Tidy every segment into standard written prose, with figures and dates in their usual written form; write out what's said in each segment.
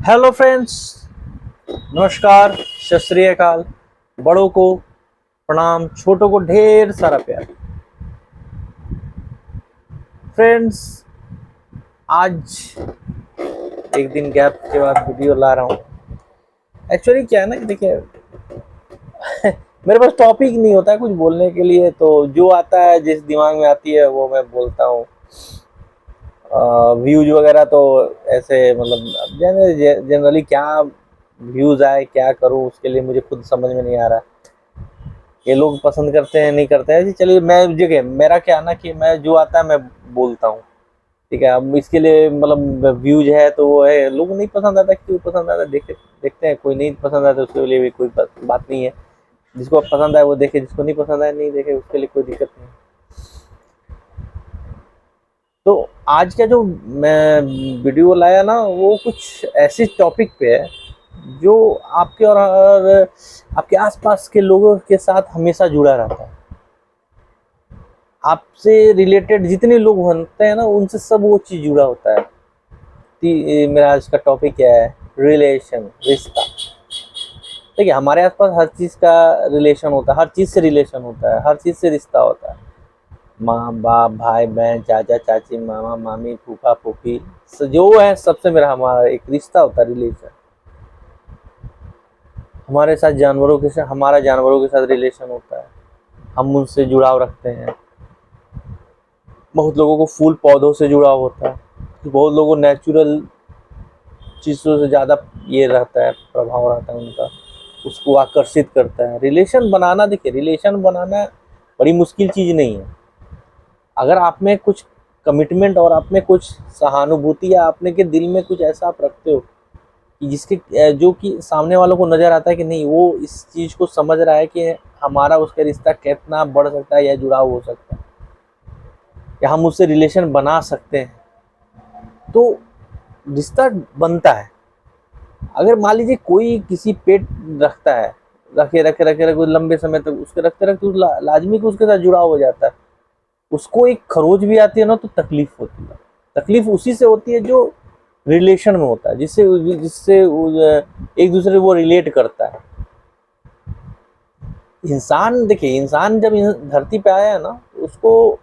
Hello friends, नमस्कार, सत श्री अकाल। बड़ों को प्रणाम, छोटों को ढेर सारा प्यार। फ्रेंड्स, आज एक दिन गैप के बाद वीडियो ला रहा हूँ। एक्चुअली क्या है ना कि देखिए मेरे पास टॉपिक नहीं होता है कुछ बोलने के लिए, तो जो आता है जिस दिमाग में आती है वो मैं बोलता हूँ। व्यूज वगैरह तो ऐसे मतलब जनरली क्या व्यूज आए क्या करूँ उसके लिए मुझे खुद समझ में नहीं आ रहा। ये लोग पसंद करते हैं नहीं करते हैं जी, चलिए मैं जगह मेरा क्या ना कि मैं जो आता है मैं बोलता हूँ। ठीक है, अब इसके लिए मतलब व्यूज है तो वो है, लोग नहीं पसंद आता, क्यों पसंद आता देखे देखते हैं। कोई नहीं पसंद आता उसके लिए भी कोई बात नहीं है। जिसको पसंद आए वो देखे, जिसको नहीं पसंद आए नहीं देखे, उसके लिए कोई दिक्कत नहीं। तो आज का जो मैं वीडियो लाया ना वो कुछ ऐसे टॉपिक पे है जो आपके और आपके आसपास के लोगों के साथ हमेशा जुड़ा रहता है। आपसे रिलेटेड जितने लोग बनते हैं ना उनसे सब वो चीज जुड़ा होता है। मेरा आज का टॉपिक क्या है? रिलेशन, रिश्ता। देखिए, हमारे आसपास हर चीज का रिलेशन होता है, हर चीज से रिलेशन होता है, हर चीज से रिश्ता होता है। माँ बाप, भाई बहन, चाचा चाची, मामा मामी, फूफा फूफी, जो है सबसे मेरा हमारा एक रिश्ता होता है, रिलेशन। हमारे साथ जानवरों के साथ हमारा जानवरों के साथ रिलेशन होता है, हम उनसे जुड़ाव रखते हैं। बहुत लोगों को फूल पौधों से जुड़ाव होता है, बहुत लोगों को नेचुरल चीज़ों से ज़्यादा ये रहता है, प्रभाव रहता है उनका, उसको आकर्षित करता है। रिलेशन बनाना, देखिए रिलेशन बनाना बड़ी मुश्किल चीज़ नहीं है। अगर आप में कुछ कमिटमेंट और आप में कुछ सहानुभूति या आपने के दिल में कुछ ऐसा आप रखते हो कि जिसके जो कि सामने वालों को नज़र आता है कि नहीं वो इस चीज़ को समझ रहा है कि हमारा उसका रिश्ता कितना बढ़ सकता है या जुड़ाव हो सकता है या हम उससे रिलेशन बना सकते हैं, तो रिश्ता बनता है। अगर मान लीजिए कोई किसी पेट रखता है, रखे रखे रखे रखे लंबे समय तक उसके रखते रखते लाजमी को उसके साथ जुड़ाव हो जाता है। उसको एक खरोच भी आती है ना तो तकलीफ होती है। तकलीफ उसी से होती है जो रिलेशन में होता है, जिससे जिससे एक दूसरे वो रिलेट करता है। इंसान, देखिए इंसान जब धरती पे आया है ना उसको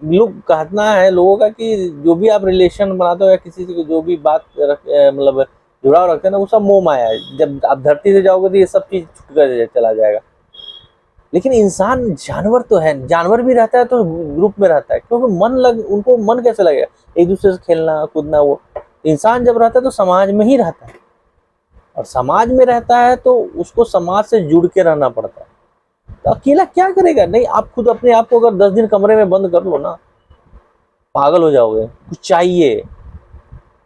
लोग कहना है लोगों का कि जो भी आप रिलेशन बनाते हो या किसी से जो भी बात मतलब जुड़ाव रखते हैं ना वो सब मोह माया है। जब आप धरती से जाओगे तो ये सब चीज छूट कर चला जाएगा। लेकिन इंसान जानवर तो है, जानवर भी रहता है तो ग्रुप में रहता है, क्योंकि उनको मन कैसे लगेगा एक दूसरे से खेलना कूदना। वो इंसान जब रहता है तो समाज में ही रहता है, और समाज में रहता है तो उसको समाज से जुड़ के रहना पड़ता है। तो अकेला क्या करेगा? नहीं, आप खुद अपने आप को अगर 10 दिन कमरे में बंद कर लो ना, पागल हो जाओगे। कुछ चाहिए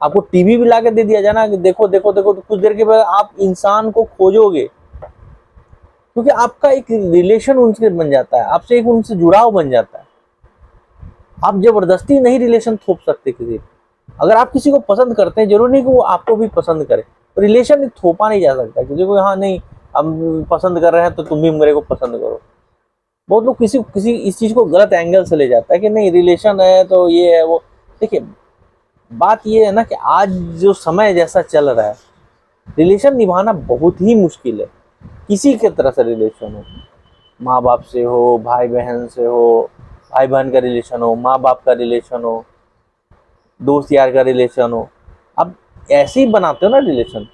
आपको, टीवी भी ला के दे दिया जाए ना कि देखो देखो देखो, तो कुछ देर के बाद आप इंसान को खोजोगे, क्योंकि आपका एक रिलेशन उनसे बन जाता है, आपसे एक उनसे जुड़ाव बन जाता है। आप जबरदस्ती नहीं रिलेशन थोप सकते किसी को। अगर आप किसी को पसंद करते हैं, जरूरी नहीं कि वो आपको भी पसंद करे। तो रिलेशन थोपा नहीं जा सकता किसी को, हाँ नहीं हम पसंद कर रहे हैं तो तुम भी मेरे को पसंद करो। बहुत लोग किसी किसी इस चीज को गलत एंगल से ले जाता है कि नहीं रिलेशन है तो ये है वो। देखिए, बात ये है ना कि आज जो समय जैसा चल रहा है, रिलेशन निभाना बहुत ही मुश्किल है। किसी के तरह से रिलेशन हो, माँ बाप से हो, भाई बहन से हो, भाई बहन का रिलेशन हो, माँ बाप का रिलेशन हो, दोस्त यार का रिलेशन हो, अब ऐसे ही बनाते हो ना रिलेशन।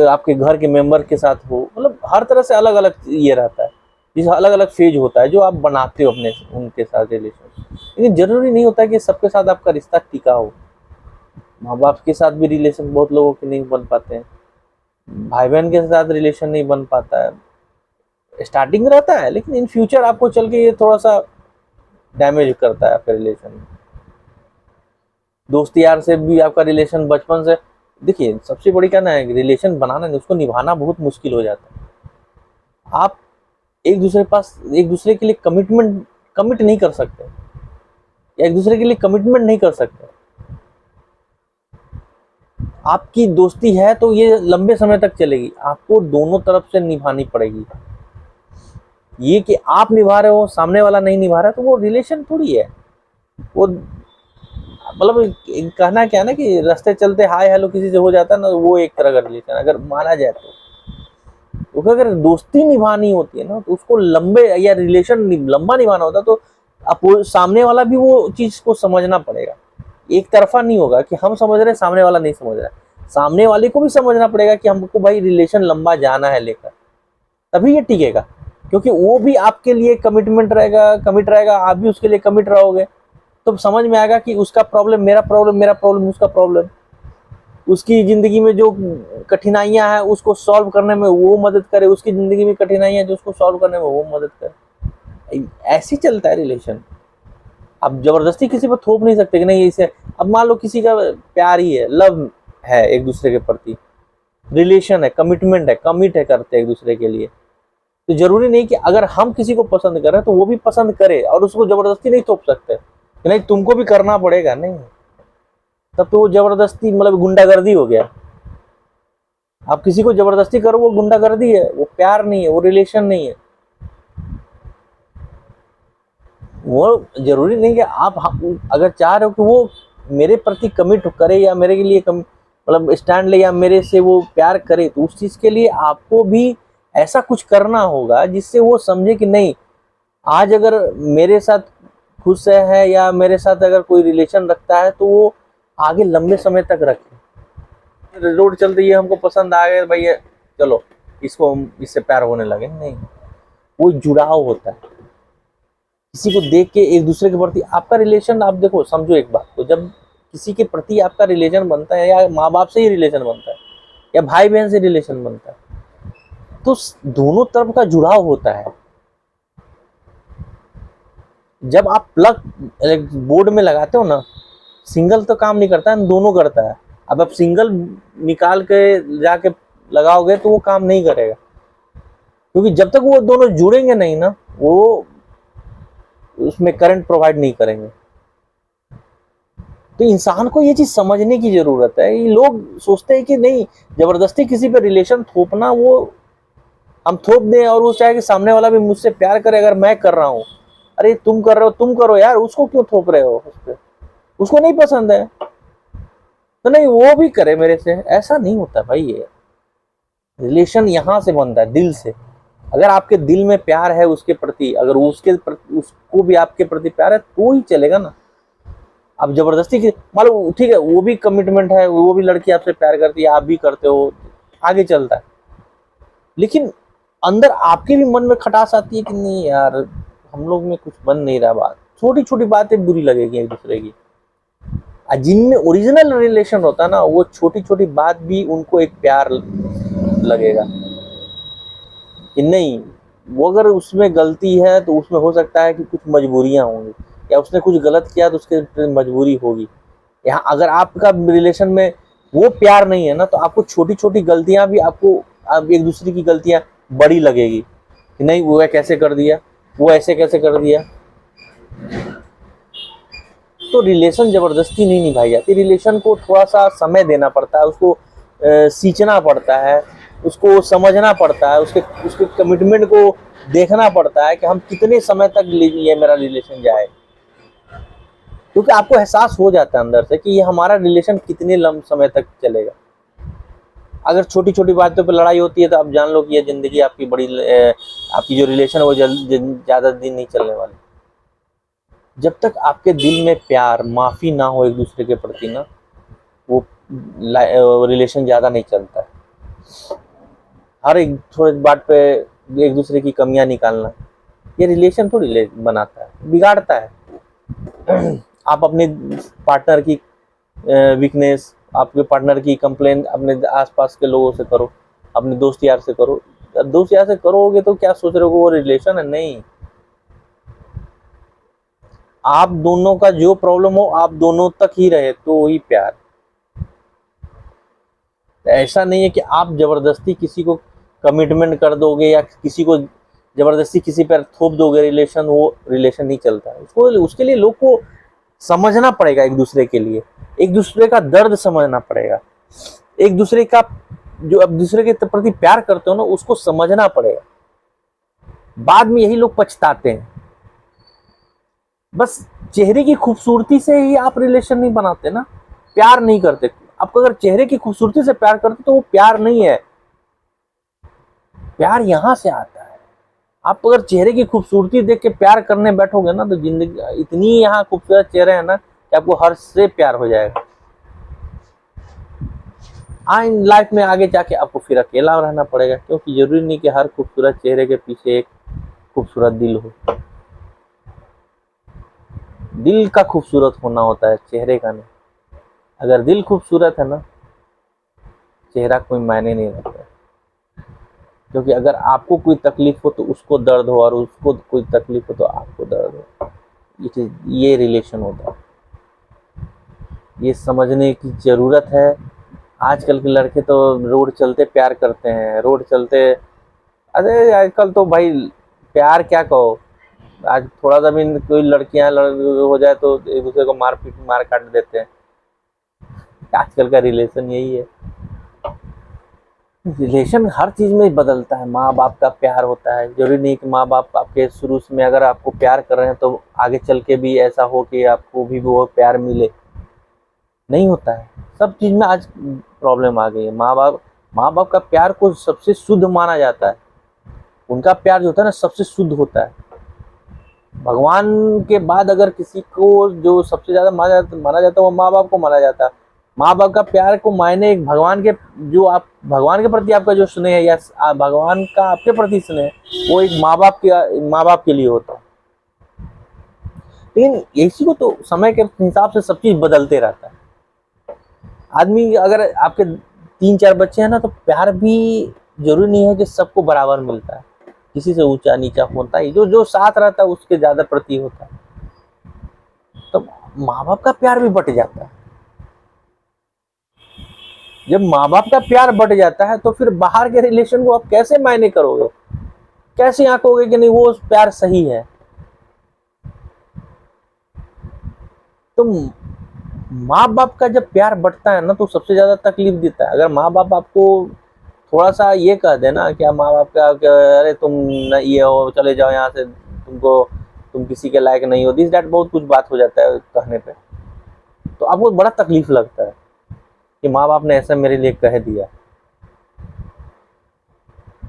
आपके घर के मेंबर के साथ हो, मतलब हर तरह से अलग अलग ये रहता है, जिस अलग अलग फेज होता है जो आप बनाते हो अपने उनके साथ रिलेशन। लेकिन जरूरी नहीं होता कि सबके साथ आपका रिश्ता टिका हो। माँ बाप के साथ भी रिलेशन बहुत लोगों के नहीं बन पाते हैं, भाई बहन के साथ रिलेशन नहीं बन पाता है। स्टार्टिंग रहता है लेकिन इन फ्यूचर आपको चल के ये थोड़ा सा डैमेज करता है आपके रिलेशन में। दोस्त यार से भी आपका रिलेशन बचपन से, देखिए सबसे बड़ी क्या ना है, रिलेशन बनाना नहीं उसको निभाना बहुत मुश्किल हो जाता है। आप एक दूसरे के लिए कमिट नहीं कर सकते, या एक दूसरे के लिए कमिटमेंट नहीं कर सकते। आपकी दोस्ती है तो ये लंबे समय तक चलेगी, आपको दोनों तरफ से निभानी पड़ेगी। ये कि आप निभा रहे हो सामने वाला नहीं निभा रहा तो वो रिलेशन थोड़ी है। वो मतलब कहना क्या है ना कि रास्ते चलते हाय हेलो किसी से हो जाता है ना, वो एक तरह का रिलेशन अगर माना जाए तो अगर दोस्ती निभानी होती है ना तो उसको लंबे या रिलेशन लंबा निभाना होता है तो अपोज सामने वाला भी वो चीज को समझना पड़ेगा। एक तरफा नहीं होगा कि हम समझ रहे हैं सामने वाला नहीं समझ रहा है, सामने वाले को भी समझना पड़ेगा कि हमको भाई रिलेशन लंबा जाना है लेकर, तभी ये टिकेगा। क्योंकि वो भी आपके लिए कमिटमेंट रहेगा, कमिट रहेगा, आप भी उसके लिए कमिट रहोगे, तो समझ में आएगा कि उसका प्रॉब्लम मेरा प्रॉब्लम, मेरा प्रॉब्लम उसका प्रॉब्लम, उसकी जिंदगी में जो कठिनाइयां हैं उसको सॉल्व करने में वो मदद करे, उसकी जिंदगी में कठिनाइयां जो उसको सॉल्व करने में वो मदद करे। ऐसे ही चलता है रिलेशन। आप जबरदस्ती किसी पर थोप नहीं सकते कि नहीं इसे। अब मान लो किसी का प्यार ही है, लव है एक दूसरे के प्रति, रिलेशन है, कमिटमेंट है, कमिट है करते हैं एक दूसरे के लिए, तो जरूरी नहीं कि अगर हम किसी को पसंद कर रहे हैं तो वो भी पसंद करे, और उसको जबरदस्ती नहीं थोप सकते कि नहीं तुमको भी करना पड़ेगा, नहीं। तब तो वो जबरदस्ती मतलब गुंडागर्दी हो गया। आप किसी को जबरदस्ती करो वो गुंडागर्दी है, वो प्यार नहीं है, वो रिलेशन नहीं है। वो जरूरी नहीं कि आप अगर चाह रहे हो कि वो मेरे प्रति कमिट करे या मेरे के लिए मतलब स्टैंड ले या मेरे से वो प्यार करे, तो उस चीज के लिए आपको भी ऐसा कुछ करना होगा जिससे वो समझे कि नहीं, आज अगर मेरे साथ खुश है या मेरे साथ अगर कोई रिलेशन रखता है तो वो आगे लंबे समय तक रखे। रोड चल रही है, हमको पसंद आ गया भैया, चलो इसको इससे प्यार होने लगे, नहीं। वो जुड़ाव होता है, किसी को देख के एक दूसरे के प्रति आपका रिलेशन। आप देखो समझो एक बात को, जब किसी के प्रति आपका रिलेशन बनता है, या माँ बाप से ही रिलेशन बनता है या भाई बहन से रिलेशन बनता है, तो दोनों तरफ का जुड़ाव होता है। जब आप प्लग बोर्ड में लगाते हो ना, सिंगल तो काम नहीं करता है, दोनों करता है। अब आप सिंगल निकाल के जाके लगाओगे तो वो काम नहीं करेगा, क्योंकि जब तक वो दोनों जुड़ेंगे नहीं ना, वो उसमें करंट प्रोवाइड नहीं करेंगे। तो इंसान को ये चीज समझने की जरूरत है। ये लोग सोचते हैं कि नहीं, जबरदस्ती किसी पे रिलेशन थोपना, वो हम थोप दें और वो चाहे कि सामने वाला भी मुझसे प्यार करे अगर मैं कर रहा हूँ। अरे तुम कर रहे हो, तुम करो यार, उसको क्यों थोप रहे हो उस पर? उसको नहीं पसंद है तो नहीं वो भी करे मेरे से, ऐसा नहीं होता भाई। ये रिलेशन यहाँ से बनता है, दिल से। अगर आपके दिल में प्यार है उसके प्रति, अगर उसको भी आपके प्रति प्यार है तो ही चलेगा ना। आप जबरदस्ती की मान लो, ठीक है वो भी कमिटमेंट है, वो भी लड़की आपसे प्यार करती है, आप भी करते हो, आगे चलता है, लेकिन अंदर आपके भी मन में खटास आती है कि नहीं यार, हम लोग में कुछ बन नहीं रहा, बात छोटी छोटी बातें बुरी लगेगी एक दूसरे की। जिनमें ओरिजिनल रिलेशन होता है ना, वो छोटी छोटी बात भी उनको एक प्यार लगेगा कि नहीं, वो अगर उसमें गलती है तो उसमें हो सकता है कि कुछ मजबूरियां होंगी, या उसने कुछ गलत किया तो उसके मजबूरी होगी। यहाँ अगर आपका रिलेशन में वो प्यार नहीं है ना, तो आपको छोटी छोटी गलतियां भी आपको आप एक दूसरे की गलतियां बड़ी लगेगी कि नहीं वो कैसे कर दिया, वो ऐसे कैसे कर दिया। तो रिलेशन जबरदस्ती नहीं निभाई जाती, रिलेशन को थोड़ा सा समय देना पड़ता है, उसको सींचना पड़ता है, उसको समझना पड़ता है, उसके उसके कमिटमेंट को देखना पड़ता है कि हम कितने समय तक ये मेरा रिलेशन जाए। क्योंकि आपको एहसास हो जाता है अंदर से कि ये हमारा रिलेशन कितने लंबे समय तक चलेगा। अगर छोटी छोटी बातों पर लड़ाई होती है तो आप जान लो कि ये जिंदगी आपकी आपकी जो रिलेशन है वो ज्यादा दिन नहीं चलने वाली। जब तक आपके दिल में प्यार, माफी ना हो एक दूसरे के प्रति ना, वो रिलेशन ज्यादा नहीं चलता है। हर एक थोड़ी बात पे एक दूसरे की कमियां निकालना, ये रिलेशन थोड़ी बनाता है, बिगाड़ता है। आप अपने पार्टनर की वीकनेस, आपके पार्टनर की कंप्लेन अपने आसपास के लोगों से करो, अपने दोस्त यार से करो। दोस्त यार से करोगे तो क्या सोच रहे हो वो रिलेशन है? नहीं, आप दोनों का जो प्रॉब्लम हो आप दोनों तक ही रहे तो ही प्यार। ऐसा नहीं है कि आप जबरदस्ती किसी को कमिटमेंट कर दोगे या किसी को जबरदस्ती किसी पर थोप दोगे रिलेशन, वो रिलेशन नहीं चलता है। उसके लिए लोग को समझना पड़ेगा, एक दूसरे के लिए एक दूसरे का दर्द समझना पड़ेगा, एक दूसरे का जो अब दूसरे के प्रति प्यार करते हो ना उसको समझना पड़ेगा। बाद में यही लोग पछताते हैं। बस चेहरे की खूबसूरती से ही आप रिलेशन नहीं बनाते ना, प्यार नहीं करते। आप अगर चेहरे की खूबसूरती से प्यार करते तो वो प्यार नहीं है, प्यार यहां से आता है। आप अगर चेहरे की खूबसूरती देख के प्यार करने बैठोगे ना, तो जिंदगी इतनी यहाँ खूबसूरत चेहरे हैं ना कि आपको हर से प्यार हो जाएगा। इन लाइफ में आगे जाके आपको फिर अकेला रहना पड़ेगा, क्योंकि जरूरी नहीं कि हर खूबसूरत चेहरे के पीछे एक खूबसूरत दिल हो। दिल का खूबसूरत होना होता है, चेहरे का नहीं। अगर दिल खूबसूरत है ना, चेहरा कोई मायने नहीं रखता। क्योंकि अगर आपको कोई तकलीफ हो तो उसको दर्द हो, और उसको कोई तकलीफ हो तो आपको दर्द हो। ये रिलेशन होता है, ये समझने की जरूरत है। आजकल के लड़के तो रोड चलते प्यार करते हैं, रोड चलते, अरे आजकल तो भाई प्यार क्या कहो, आज थोड़ा सा भी कोई लड़कियां हो जाए तो एक दूसरे को मार काट देते हैं। आजकल का रिलेशन यही है। रिलेशन हर चीज में बदलता है। माँ बाप का प्यार होता है, जरूरी नहीं कि माँ बाप आपके शुरू में अगर आपको प्यार कर रहे हैं तो आगे चल के भी ऐसा हो कि आपको भी वो प्यार मिले, नहीं होता है। सब चीज में आज प्रॉब्लम आ गई है। माँ बाप का प्यार को सबसे शुद्ध माना जाता है। उनका प्यार जो होता है ना, सबसे शुद्ध होता है। भगवान के बाद अगर किसी को जो सबसे ज्यादा माना जाता है वो माँ बाप को माना जाता है। माँ बाप का प्यार को मायने एक भगवान के, जो आप भगवान के प्रति आपका जो स्नेह है, या भगवान का आपके प्रति स्नेह है, वो एक माँ बाप के लिए होता है। लेकिन इसी को तो समय के हिसाब से सब चीज बदलते रहता है। आदमी अगर आपके 3-4 बच्चे हैं ना, तो प्यार भी जरूरी नहीं है कि सबको बराबर मिलता है। किसी से ऊंचा नीचा होता है, जो जो साथ रहता है उसके ज्यादा प्रति होता है। तो माँ बाप का प्यार भी बट जाता है। जब माँ बाप का प्यार बट जाता है तो फिर बाहर के रिलेशन को आप कैसे मायने करोगे, कैसे आंकोगे कि नहीं वो प्यार सही है। तो माँ बाप का जब प्यार बटता है ना, तो सबसे ज्यादा तकलीफ देता है। अगर माँ बाप आपको थोड़ा सा ये कह देना, क्या माँ बाप का, अरे तुम ये हो, चले जाओ यहाँ से, तुम किसी के लायक नहीं हो, दिस डैट बहुत कुछ बात हो जाता है कहने पे, तो आपको बड़ा तकलीफ लगता है कि माँ बाप ने ऐसा मेरे लिए कह दिया।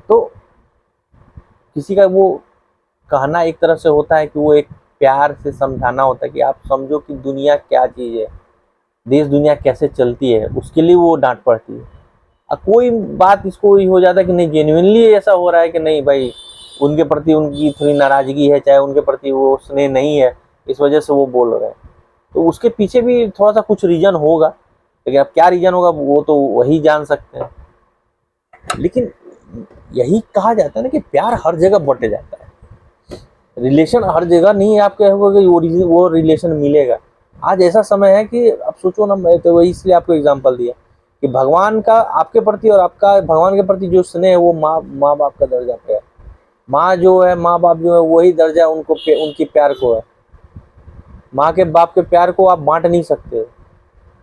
तो किसी का वो कहना एक तरह से होता है कि वो एक प्यार से समझाना होता है कि आप समझो कि दुनिया क्या चीज है, देश दुनिया कैसे चलती है, उसके लिए वो डांट पड़ती है। अब कोई बात इसको हो जाता है कि नहीं, जेन्युइनली ऐसा हो रहा है कि नहीं भाई, उनके प्रति उनकी थोड़ी नाराजगी है, चाहे उनके प्रति वो स्नेह नहीं है, इस वजह से वो बोल रहे हैं, तो उसके पीछे भी थोड़ा सा कुछ रीजन होगा। लेकिन अब क्या रीजन होगा वो तो वही जान सकते हैं। लेकिन यही कहा जाता है ना कि प्यार हर जगह बट जाता है, रिलेशन हर जगह नहीं आपके वो रिलेशन मिलेगा। आज ऐसा समय है कि अब सोचो ना, मैं तो वही इसलिए आपको एग्जांपल दिया कि भगवान का आपके प्रति और आपका भगवान के प्रति जो स्नेह है वो माँ बाप का दर्जा पे है। माँ बाप जो है वही दर्जा उनको उनकी प्यार को है। माँ के बाप के प्यार को आप बांट नहीं सकते।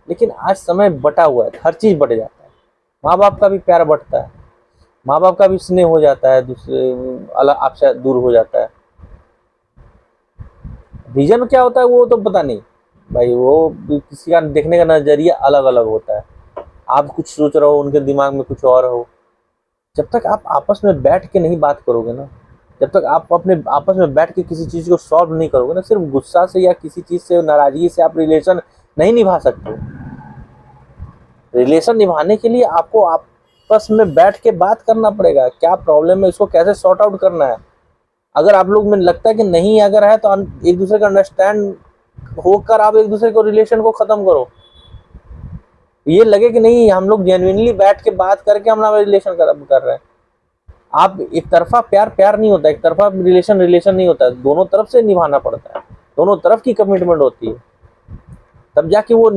लेकिन आज समय बटा हुआ है, हर चीज बट जाता है। माँ बाप का भी प्यार बटता है, माँ बाप का भी स्नेह हो जाता है, दूसरे अलग आपसे दूर हो जाता है। रीजन क्या होता है वो तो पता नहीं भाई, वो किसी का देखने का नजरिया अलग अलग होता है। आप कुछ सोच रहे हो, उनके दिमाग में कुछ और हो। जब तक आप आपस में बैठ के नहीं बात करोगे ना, जब तक आप अपने आपस में बैठ के किसी चीज को सॉल्व नहीं करोगे ना, सिर्फ गुस्सा से या किसी चीज से नाराजगी से आप रिलेशन नहीं निभा सकते। रिलेशन निभाने के लिए आपको आपस में बैठ के बात करना पड़ेगा, क्या प्रॉब्लम है, इसको कैसे सॉर्ट आउट करना है। अगर आप लोग में लगता है कि नहीं अगर है, तो एक दूसरे का अंडरस्टैंड होकर आप एक दूसरे को रिलेशन को खत्म करो। ये लगे कि नहीं हम लोग जेन्युइनली बैठ के बात करके हमारा रिलेशन कर रहे हैं। आप एक तरफा प्यार नहीं होता, एक तरफा रिलेशन नहीं होता, दोनों तरफ से निभाना पड़ता है, दोनों तरफ की कमिटमेंट होती है, तब जाके वो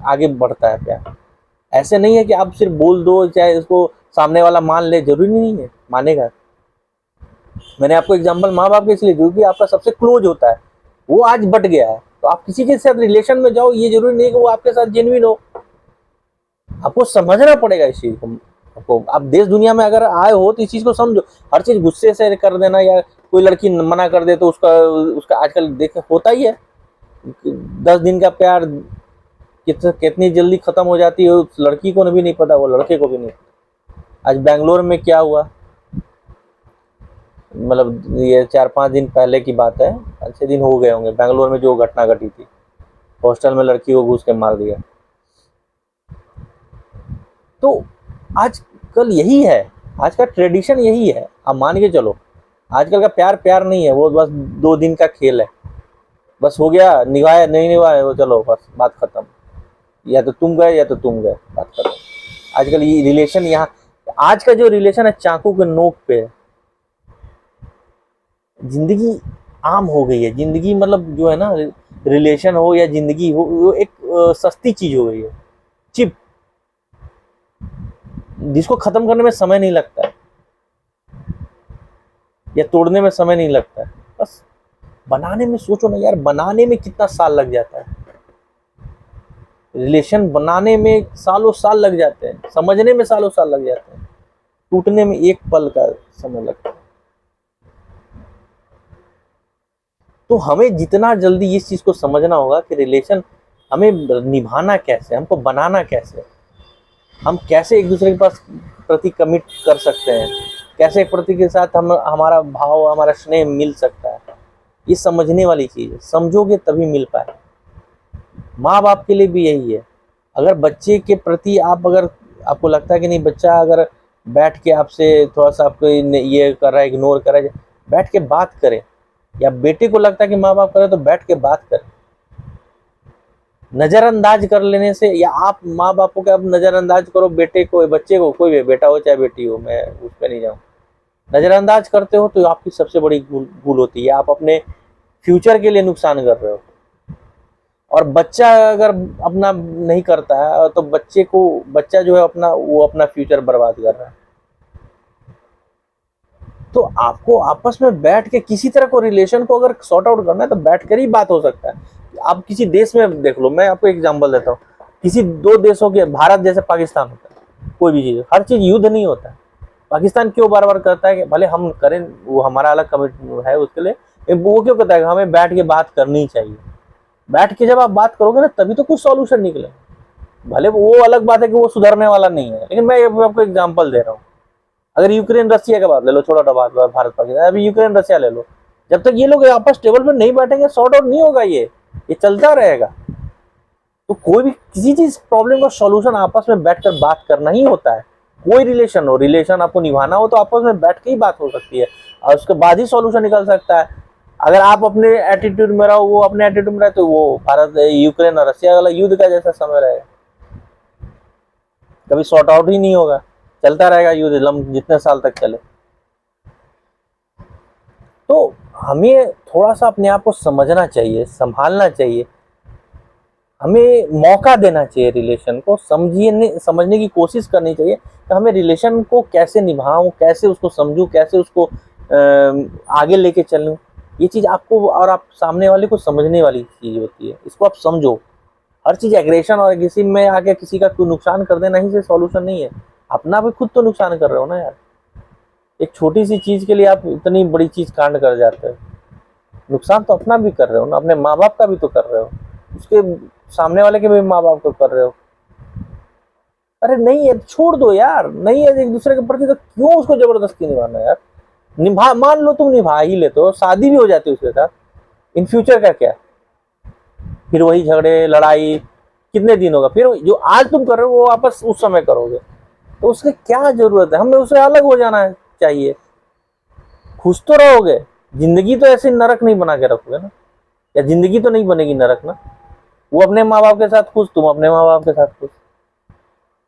आगे बढ़ता है प्यार। ऐसे नहीं है कि आप सिर्फ बोल दो, चाहे इसको सामने वाला मान ले, जरूरी नहीं है मानेगा। मैंने आपको एग्जांपल माँ बाप के इसलिए, क्योंकि आपका सबसे क्लोज होता है, वो आज बट गया है, तो आप किसी के साथ रिलेशन में जाओ, ये जरूरी नहीं कि वो आपके साथ जेन्युइन हो। आपको समझना पड़ेगा इस चीज को। आपको आप देश दुनिया में अगर आए हो तो इस चीज को समझो। हर चीज गुस्से से कर देना, या कोई लड़की मना कर दे तो उसका आजकल देख होता ही है, 10 दिन का प्यार कितनी जल्दी खत्म हो जाती है उस लड़की को भी नहीं पता, वो लड़के को भी नहीं पता। आज बेंगलोर में क्या हुआ, मतलब ये 4-5 दिन पहले की बात है, 5-6 दिन हो गए होंगे, बेंगलोर में जो घटना घटी थी, हॉस्टल में लड़की को घुस के मार दिया। तो आजकल यही है, आज का ट्रेडिशन यही है। आप मान के चलो आजकल का प्यार प्यार नहीं है, वो बस 2 दिन का खेल है, बस हो गया, निभाया नहीं निभाया वो चलो बस बात खत्म, या तो तुम गए या तो तुम गए, बात खत्म। आजकल ये रिलेशन, यहाँ आज का जो रिलेशन है चाकू के नोक पे है। जिंदगी आम हो गई है, जिंदगी मतलब जो है ना, रिलेशन हो या जिंदगी हो, वो एक सस्ती चीज हो गई है, चिप, जिसको खत्म करने में समय नहीं लगता है या तोड़ने में समय नहीं लगता है। बस बनाने में सोचो ना यार, बनाने में कितना साल लग जाता है, रिलेशन बनाने में सालों साल लग जाते हैं, समझने में सालों साल लग जाते हैं, टूटने में एक पल का समय लगता है। तो हमें जितना जल्दी इस चीज को समझना होगा कि रिलेशन हमें निभाना कैसे, हमको बनाना कैसे, हम कैसे एक दूसरे के पास प्रति कमिट कर सकते हैं, कैसे एक प्रति के साथ हम हमारा भाव हमारा स्नेह मिल सकता है, ये समझने वाली चीज है। समझोगे तभी मिल पाए। माँ बाप के लिए भी यही है। अगर बच्चे के प्रति अगर आपको लगता है कि नहीं, बच्चा अगर बैठ के आपसे थोड़ा सा आपको ये कर रहा है, इग्नोर कर रहा है, बैठ के बात करें। या बेटे को लगता है कि माँ बाप करे तो बैठ के बात करें। नजरअंदाज कर लेने से, या आप माँ बापों के अब नजरअंदाज करो बेटे को, बच्चे को, कोई भी बेटा हो चाहे बेटी हो, मैं उस पर नहीं जाऊँ, नजरअंदाज करते हो तो आपकी सबसे बड़ी भूल होती है। आप अपने फ्यूचर के लिए नुकसान कर रहे हो। और बच्चा अगर अपना नहीं करता है तो बच्चा जो है अपना फ्यूचर बर्बाद कर रहा है। तो आपको आपस में बैठ के किसी तरह को रिलेशन को अगर सॉर्ट आउट करना है तो बैठ कर ही बात हो सकता है। आप किसी देश में देख लो, मैं आपको एग्जांपल देता हूँ, किसी 2 देशों के, भारत जैसे पाकिस्तान होता है, कोई भी चीज, हर चीज युद्ध नहीं होता है। पाकिस्तान क्यों बार बार करता है कि भले हम करें, वो हमारा अलग कमिट है उसके लिए, वो क्यों कहता है कि हमें बैठ के बात करनी चाहिए। बैठ के जब आप बात करोगे ना तभी तो कुछ सॉल्यूशन निकले। भले वो अलग बात है कि वो सुधरने वाला नहीं है, लेकिन मैं आपको एग्जांपल दे रहा हूँ। अगर यूक्रेन रशिया का बात ले लो, छोटा बात भारत पाकिस्तान, अभी यूक्रेन रशिया ले लो, जब तक ये लोग आपस टेबल पर नहीं बैठेंगे सॉर्ट आउट नहीं होगा, ये चलता रहेगा। तो कोई भी किसी चीज प्रॉब्लम का सॉल्यूशन आपस में बैठकर बात करना ही होता है। कोई रिलेशन हो, रिलेशन आपको निभाना हो तो आपस में बैठ के ही बात हो सकती है, और उसके बाद ही सॉल्यूशन निकल सकता है। अगर आप अपने एटीट्यूड में रहो, वो अपने एटीट्यूड में रहे, तो वो भारत यूक्रेन और रशिया वाला युद्ध का जैसा समय रहेगा, कभी सॉर्ट आउट ही नहीं होगा, चलता रहेगा युद्ध जितने साल तक चले। तो हमें थोड़ा सा अपने आप को समझना चाहिए, संभालना चाहिए, हमें मौका देना चाहिए, रिलेशन को समझने की कोशिश करनी चाहिए कि हमें रिलेशन को कैसे निभाऊं, कैसे उसको समझूं, कैसे उसको आगे लेके चलूं। ये चीज आपको और आप सामने वाले को समझने वाली चीज होती है, इसको आप समझो। हर चीज एग्रेशन और किसी में आके किसी का कोई नुकसान कर देना ही से सॉल्यूशन नहीं है। अपना भी खुद तो नुकसान कर रहे हो ना यार, एक छोटी सी चीज के लिए आप इतनी बड़ी चीज कांड कर जाते हो। नुकसान तो अपना भी कर रहे हो ना, अपने माँ बाप का भी तो कर रहे हो, उसके सामने वाले के भी माँ बाप को कर रहे हो। अरे नहीं है, छोड़ दो यार, नहीं है एक दूसरे के प्रति तो क्यों उसको जबरदस्ती निभाना यार। मान लो तुम निभा ही लेते हो, शादी भी हो जाती है उसके साथ, इन फ्यूचर का क्या, फिर वही झगड़े लड़ाई कितने दिन होगा, फिर जो आज तुम कर रहे हो वो वापस उस समय करोगे, तो उसकी क्या जरूरत है। हमें उससे अलग हो जाना चाहिए, खुश तो रहोगे। जिंदगी तो ऐसे नरक नहीं बना के रखोगे ना, या जिंदगी तो नहीं बनेगी नरक ना। वो अपने माँ बाप के साथ खुश, तुम अपने माँ बाप के साथ खुश।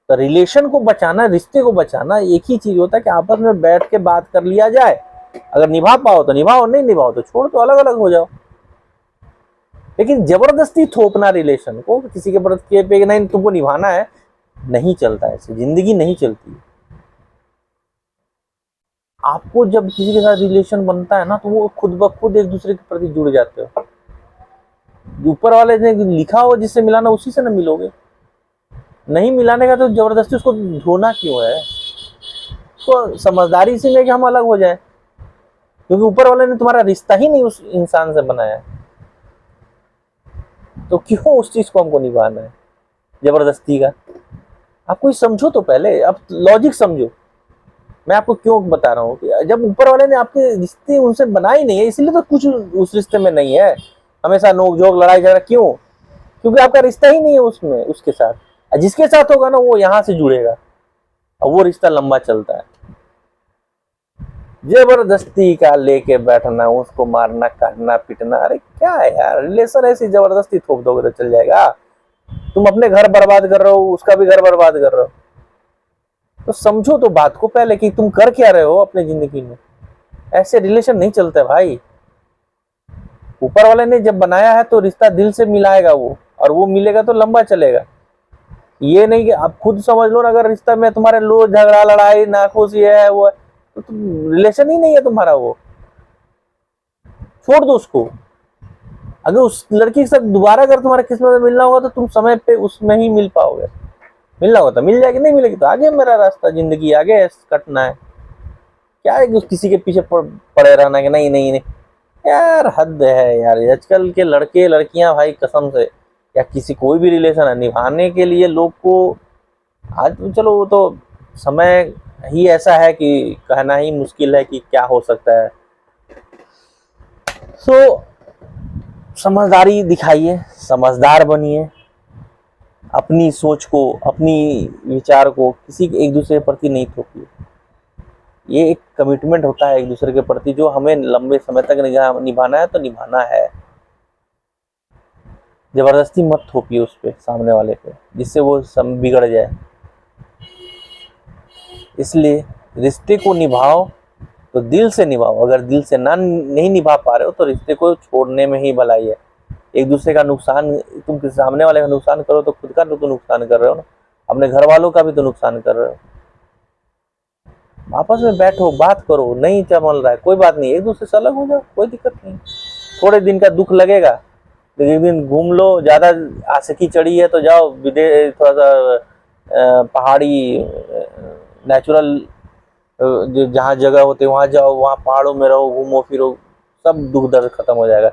तो रिलेशन को बचाना, रिश्ते को बचाना एक ही चीज होता है कि आपस में बैठ के बात कर लिया जाए। अगर निभा पाओ तो निभाओ, नहीं निभाओ तो छोड़ दो, अलग अलग हो जाओ। लेकिन जबरदस्ती थोपना रिलेशन को किसी के प्रति पे नहीं तुमको निभाना है, नहीं चलता ऐसे, जिंदगी नहीं चलती। आपको जब किसी के साथ रिलेशन बनता है ना तो वो खुद ब खुद एक दूसरे के प्रति जुड़ जाते हो। ऊपर वाले ने लिखा हो जिससे मिलाना, उसी से ना मिलोगे। नहीं मिलाने का तो जबरदस्ती उसको ढोना क्यों है। तो समझदारी इसी में कि हम अलग हो जाए, क्योंकि ऊपर वाले ने तुम्हारा रिश्ता ही नहीं उस इंसान से बनाया। तो क्यों उस चीज को हमको निभाना है जबरदस्ती का? आप कोई समझो तो पहले, आप लॉजिक समझो। मैं आपको क्यों बता रहा हूँ कि जब ऊपर वाले ने आपके रिश्ते उनसे बनाए नहीं है, इसीलिए तो कुछ उस रिश्ते में नहीं है। हमेशा नोक झोंक लड़ाई झगड़ा क्यों? क्योंकि आपका रिश्ता ही नहीं है उसमें, उसके साथ। जिसके साथ होगा ना वो यहाँ से जुड़ेगा और वो रिश्ता लंबा चलता है। जबरदस्ती का लेके बैठना, उसको मारना काटना पीटना, अरे क्या है यार, रिलेशन ऐसी जबरदस्ती थोप दोगे तो चल जाएगा? तुम अपने घर बर्बाद कर रहे हो, उसका भी घर बर्बाद कर रहे हो। तो समझो तो बात को पहले कि तुम कर क्या रहे हो अपनी जिंदगी में। ऐसे रिलेशन नहीं चलते भाई। ऊपर वाले ने जब बनाया है तो रिश्ता दिल से मिलाएगा वो, और वो मिलेगा तो लंबा चलेगा। ये नहीं कि आप खुद समझ लो ना, अगर रिश्ता में तुम्हारे लो झगड़ा लड़ाई नाखुश ये है वो है, तो तुम रिलेशन ही नहीं है तुम्हारा, वो छोड़ दो उसको। अगर उस लड़की के साथ दोबारा अगर तुम्हारे किस्मत में मिलना होगा तो तुम समय पे उसमें ही मिल पाओगे। मिलना होगा तो मिल जाएगी, नहीं मिलेगी तो आगे मेरा रास्ता, जिंदगी आगे कटना है। क्या है कि किसी के पीछे पड़े रहना कि नहीं नहीं नहीं, यार हद है यार। आजकल के लड़के लड़कियां भाई कसम से, या किसी कोई भी रिलेशन है निभाने के लिए लोग को, आज तो चलो वो तो समय ही ऐसा है कि कहना ही मुश्किल है कि क्या हो सकता है। सो समझदारी दिखाइए, समझदार बनिए, अपनी सोच को अपनी विचार को किसी एक दूसरे के प्रति नहीं थोपिए। ये एक कमिटमेंट होता है एक दूसरे के प्रति जो हमें लंबे समय तक निभाना है तो निभाना है। जबरदस्ती मत थोपिए उस पे, सामने वाले पे, जिससे वो बिगड़ जाए। इसलिए रिश्ते को निभाओ तो दिल से निभाओ। अगर दिल से नहीं निभा पा रहे हो तो रिश्ते को छोड़ने में ही भलाई है। एक दूसरे का नुकसान, तुम सामने वाले का नुकसान करो तो खुद का तो नुकसान कर रहे हो ना, अपने घर वालों का भी तो नुकसान कर रहे हो। आपस में बैठो, बात करो, नहीं चल रहा है कोई बात नहीं, एक दूसरे से अलग हो जाओ, कोई दिक्कत नहीं। थोड़े दिन का दुख लगेगा, लेकिन एक दिन घूम लो। ज्यादा आशिकी चढ़ी है तो जाओ विदेश, थोड़ा सा पहाड़ी नेचुरल जो जहाँ जगह होते वहां जाओ, वहाँ पहाड़ों में रहो, घूमो फिरो, सब दुख दर्द खत्म हो जाएगा।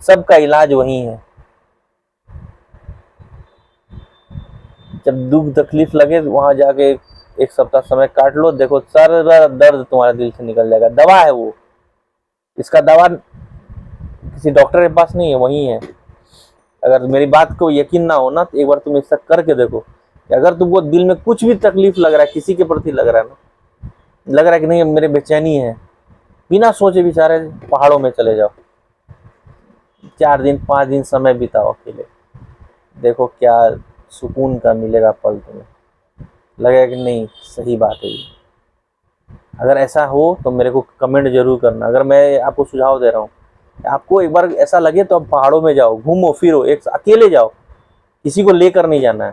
सबका इलाज वही है। जब दुख तकलीफ लगे वहां जाके एक सप्ताह समय काट लो, देखो सारा दर्द तुम्हारे दिल से निकल जाएगा। दवा है वो, इसका दवा किसी डॉक्टर के पास नहीं है, वही है। अगर मेरी बात को यकीन ना हो ना तो एक बार तुम इसका करके देखो। अगर तुमको दिल में कुछ भी तकलीफ लग रहा है, किसी के प्रति लग रहा है ना, लग रहा है कि नहीं मेरे बेचैनी है, बिना सोचे विचारे पहाड़ों में चले जाओ, 4 दिन 5 दिन समय बिताओ अकेले, देखो क्या सुकून का मिलेगा पल तुम्हें। लगेगा कि नहीं सही बात है ये। अगर ऐसा हो तो मेरे को कमेंट जरूर करना। अगर मैं आपको सुझाव दे रहा हूँ, आपको एक बार ऐसा लगे तो आप पहाड़ों में जाओ, घूमो फिरो, एक अकेले जाओ, किसी को लेकर नहीं जाना है।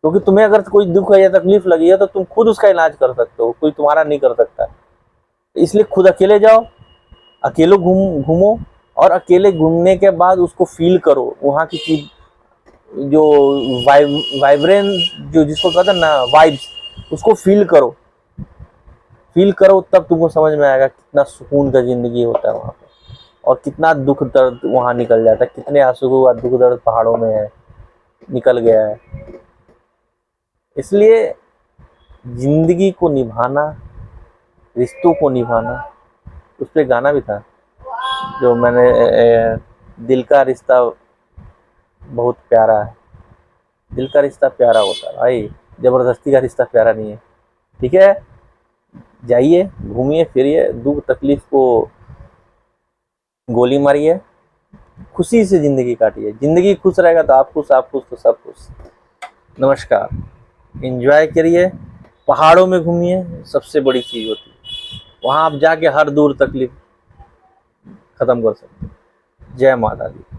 क्योंकि तुम्हें अगर कोई दुख है या तकलीफ लगी है तो तुम खुद उसका इलाज कर सकते हो, कोई तुम्हारा नहीं कर सकता। इसलिए खुद अकेले जाओ, अकेले घूमो, और अकेले घूमने के बाद उसको फील करो, वहाँ की चीज जो वाइब्रेन जो जिसको कहते हैं ना वाइब्स, उसको फील करो, तब तुमको समझ में आएगा कितना सुकून का जिंदगी होता है वहाँ पे, और कितना दुख दर्द वहाँ निकल जाता है, कितने आंसू का दुख दर्द पहाड़ों में है, निकल गया है। इसलिए जिंदगी को निभाना, रिश्तों को निभाना, उस पर गाना भी था जो मैंने, दिल का रिश्ता बहुत प्यारा है, दिल का रिश्ता प्यारा होता है भाई, जबरदस्ती का रिश्ता प्यारा नहीं है। ठीक है, जाइए घूमिए फिरिए, दुख तकलीफ को गोली मारिए, खुशी से जिंदगी काटिए। जिंदगी खुश रहेगा तो आप खुश तो सब खुश। नमस्कार, एंजॉय करिए, पहाड़ों में घूमिए, सबसे बड़ी चीज होती है वहां आप जाके हर दूर तकलीफ खत्म कर सकते। जय माता दी।